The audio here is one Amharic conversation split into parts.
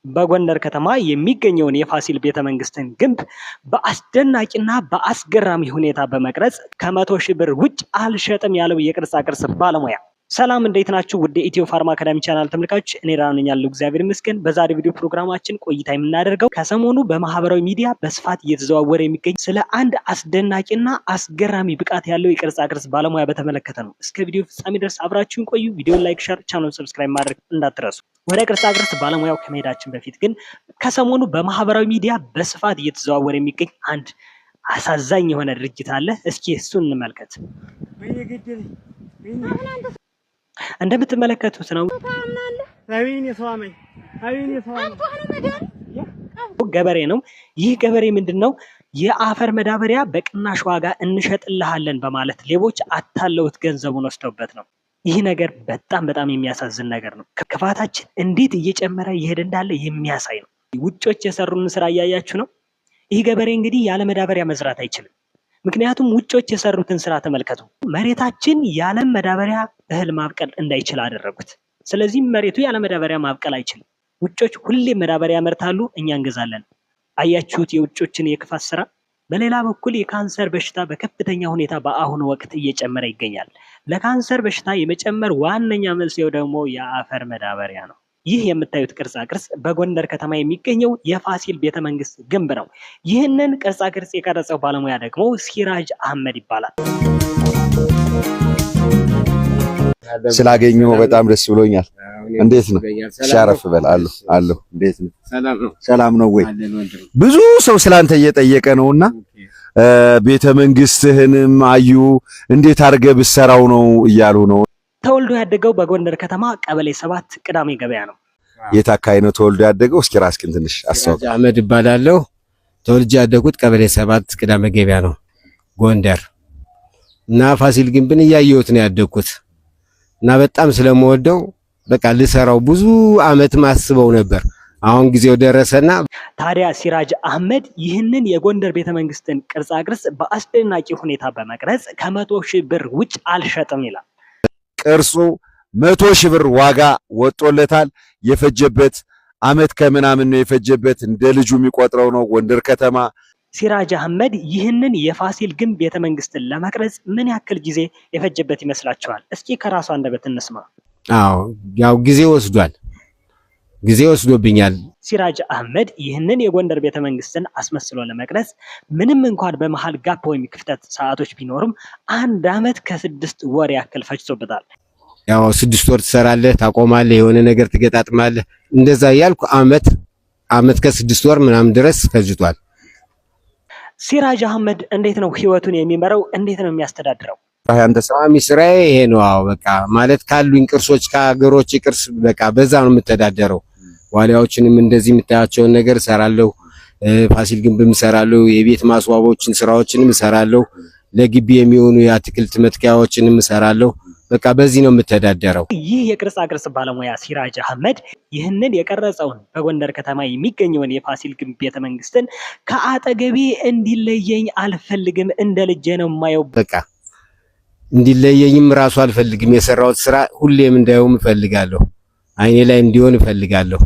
በጎንደር ከተማ የሚገኘውን የፋሲል ቤተመንግስትን ግንብ በአስደናቂና በአስገራሚ ሁኔታ በመቅረጽ ከ100,000 ብር ውጭ አልሸጥም ያለው የቅርጻ ቅርጽ ባለሙያ። ሰላም እንዴት ናችሁ? ውድ ኢትዮ ፋርማ አካዳሚ ቻናል ተመልካቾች፣ እኔ ራን ነኝ ያለው እግዚአብሔር ይመስገን። በዛሬ ቪዲዮ ፕሮግራማችን ቆይታ የምናደርገው ከሰሞኑ በማህበራዊ ሚዲያ በስፋት እየተዘዋወረ የሚገኝ ስለ አንድ አስደናቂና አስገራሚ ብቃት ያለው የቅርጻ ቅርጽ ባለሙያ በተመለከተ ነው። እስከ ቪዲዮ ፍጻሜ ድረስ አብራችሁን ቆዩ። ቪዲዮን ላይክ፣ ሼር፣ ቻናሉን ሰብስክራይብ ማድረግ እንዳትረሱ። ወደ ቅርጻ ቅርጽ ባለሙያው ከመሄዳችን በፊት ግን ከሰሞኑ በማህበራዊ ሚዲያ በስፋት እየተዘዋወረ የሚገኝ አንድ አሳዛኝ የሆነ ድርጅት አለ። እስኪ እሱን እንመልከት። እንደምትመለከቱት ነው ገበሬ ነው። ይህ ገበሬ ምንድነው የአፈር መዳበሪያ በቅናሽ ዋጋ እንሸጥልሃለን በማለት ሌቦች አታለውት ገንዘቡን ወስደውበት ነው። ይህ ነገር በጣም የሚያሳዝን ነገር ነው። ክፋታችን እንዴት እየጨመረ ይሄድ እንዳለ የሚያሳይ ነው። ውጮች የሰሩን ስራ እያያችሁ ነው። ይህ ገበሬ እንግዲህ ያለ መዳበሪያ መዝራት አይችልም። ምክንያቱም ውጮች የሰሩትን ስራ ተመልከቱ። መሬታችን ያለ መዳበሪያ እህል ማብቀል እንዳይችል አደረጉት። ስለዚህ መሬቱ ያለ መዳበሪያ ማብቀል አይችልም። ውጮች ሁሌ መዳበሪያ ያመርታሉ፣ እኛ እንገዛለን። አያችሁት የውጮችን የክፋት ስራ። በሌላ በኩል የካንሰር በሽታ በከፍተኛ ሁኔታ በአሁኑ ወቅት እየጨመረ ይገኛል። ለካንሰር በሽታ የመጨመር ዋነኛ መንስኤው ደግሞ የአፈር መዳበሪያ ነው። ይህ የምታዩት ቅርጻ ቅርጽ በጎንደር ከተማ የሚገኘው የፋሲል ቤተመንግስት ግንብ ነው። ይህንን ቅርጻ ቅርጽ የቀረጸው ባለሙያ ደግሞ ሲራጅ አህመድ ይባላል። ስላገኘው በጣም ደስ ብሎኛል። እንዴት ነው? ሻረፍ በል አለሁ። እንዴት ነው? ሰላም ነው ወይ? ብዙ ሰው ስላንተ እየጠየቀ ነውና ቤተመንግስትህንም አዩ እንዴት አድርገህ ብትሰራው ነው እያሉ ነው። ተወልዶ ያደገው በጎንደር ከተማ ቀበሌ 7 ቅዳሜ ገበያ ነው። የት አካባቢ ነው ተወልዶ ያደገው? እስኪ ራስህን ትንሽ አስተዋውቅ። አህመድ እባላለሁ። ተወልጄ ያደግኩት ቀበሌ 7 ቅዳሜ ገበያ ነው ጎንደር እና ፋሲል ግንብን እያየሁት ነው ያደግኩት እና በጣም ስለምወደው በቃ ልሰራው ብዙ አመት ማስበው ነበር። አሁን ጊዜው ደረሰና ታዲያ ሲራጅ አህመድ ይህንን የጎንደር ቤተመንግስትን ቅርጻ ቅርጽ በአስደናቂ ሁኔታ በመቅረጽ ከ100,000 ብር ውጭ አልሸጥም ይላል። ቅርጹ 100,000 ብር ዋጋ ወጦለታል። የፈጀበት አመት ከምናምን ነው የፈጀበት። እንደ ልጁ የሚቆጥረው ነው። ጎንደር ከተማ ሲራጅ አህመድ ይህንን የፋሲል ግንብ ቤተመንግስትን ለመቅረጽ ምን ያክል ጊዜ የፈጀበት ይመስላችኋል? እስኪ ከራሱ አንደበት እንስማ። ያው ጊዜ ወስዶብኛል። ሲራጅ አህመድ ይህንን የጎንደር ቤተመንግስትን አስመስሎ ለመቅረጽ ምንም እንኳን በመሃል ጋፕ ወይም ክፍተት ሰዓቶች ቢኖርም 1 አመት ከ6 ወር ያክል ፈጅቶበታል። ያው 6 ወር ትሰራለህ፣ ታቆማለህ፣ የሆነ ነገር ትገጣጥማለህ። እንደዛ ያልኩ አመት ከ6 ወር ምናምን ድረስ ፈጅቷል። ሲራጅ አህመድ እንዴት ነው ህይወቱን የሚመራው? እንዴት ነው የሚያስተዳድረው? አንተ ቋሚ ስራዬ ይሄ ነው። በቃ ማለት ካሉኝ ቅርሶች ከሀገሮች ቅርስ በቃ በዛ ነው የምተዳደረው። ዋሊያዎችንም እንደዚህ የምታያቸውን ነገር እሰራለሁ። ፋሲል ግንብም እሰራለሁ። የቤት ማስዋቦችን ስራዎችንም እሰራለሁ። ለግቢ የሚሆኑ የአትክልት መትከያዎችንም እሰራለሁ። በቃ በዚህ ነው የምተዳደረው። ይህ የቅርጻ ቅርጽ ባለሙያ ሲራጅ አህመድ ይህንን የቀረጸውን በጎንደር ከተማ የሚገኘውን የፋሲል ግንብ ቤተመንግስትን ከአጠገቤ እንዲለየኝ አልፈልግም፣ እንደ ልጄ ነው የማየው። በቃ እንዲለየኝም ራሱ አልፈልግም። የሰራሁት ስራ ሁሌም እንዳየውም እፈልጋለሁ። አይኔ ላይ እንዲሆን እፈልጋለሁ።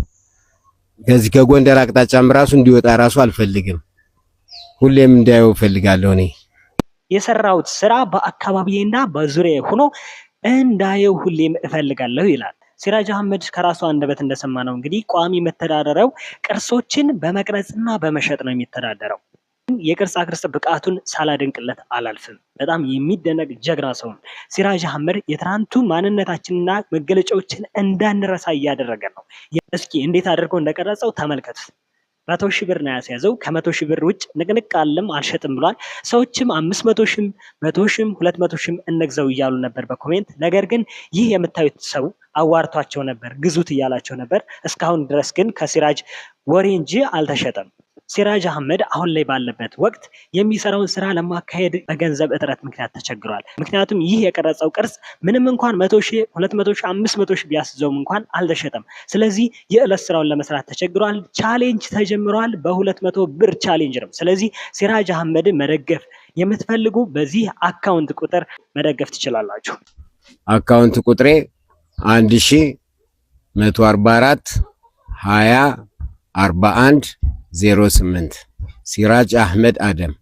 ከዚህ ከጎንደር አቅጣጫም ራሱ እንዲወጣ ራሱ አልፈልግም። ሁሌም እንዳየው እፈልጋለሁ። እኔ የሰራሁት ስራ በአካባቢዬና በዙሪያዬ ሆኖ እንዳየው ሁሌም እፈልጋለሁ ይላል ሲራጅ አህመድ። ከራሱ አንደበት እንደሰማነው እንግዲህ ቋሚ መተዳደሪያው ቅርሶችን በመቅረጽና በመሸጥ ነው የሚተዳደረው። የቅርጻ ቅርጽ ብቃቱን ሳላደንቅለት አላልፍም። በጣም የሚደነቅ ጀግና ሰው ነው ሲራጅ አህመድ። የትናንቱ ማንነታችንና መገለጫዎችን እንዳንረሳ እያደረገ ነው። እስኪ እንዴት አድርጎ እንደቀረጸው ተመልከቱት። 100,000 ብር ነው ያስያዘው። ከ100,000 ብር ውጭ ንቅንቅ አለም አልሸጥም ብሏል። ሰዎችም 500,000 100,000 200,000 እንግዛው እያሉ ነበር በኮሜንት። ነገር ግን ይህ የምታዩት ሰው አዋርቷቸው ነበር፣ ግዙት እያላቸው ነበር። እስካሁን ድረስ ግን ከሲራጅ ወሬ እንጂ አልተሸጠም። ሲራጅ አህመድ አሁን ላይ ባለበት ወቅት የሚሰራውን ስራ ለማካሄድ በገንዘብ እጥረት ምክንያት ተቸግሯል። ምክንያቱም ይህ የቀረጸው ቅርጽ ምንም እንኳን 100,000 200,000 500,000 ቢያስዘውም እንኳን አልተሸጠም። ስለዚህ የዕለት ስራውን ለመስራት ተቸግሯል። ቻሌንጅ ተጀምሯል። በ200 ብር ቻሌንጅ ነው። ስለዚህ ሲራጅ አህመድ መደገፍ የምትፈልጉ በዚህ አካውንት ቁጥር መደገፍ ትችላላችሁ። አካውንት ቁጥሬ 1144 20 4108 ሲራጅ አህመድ አደም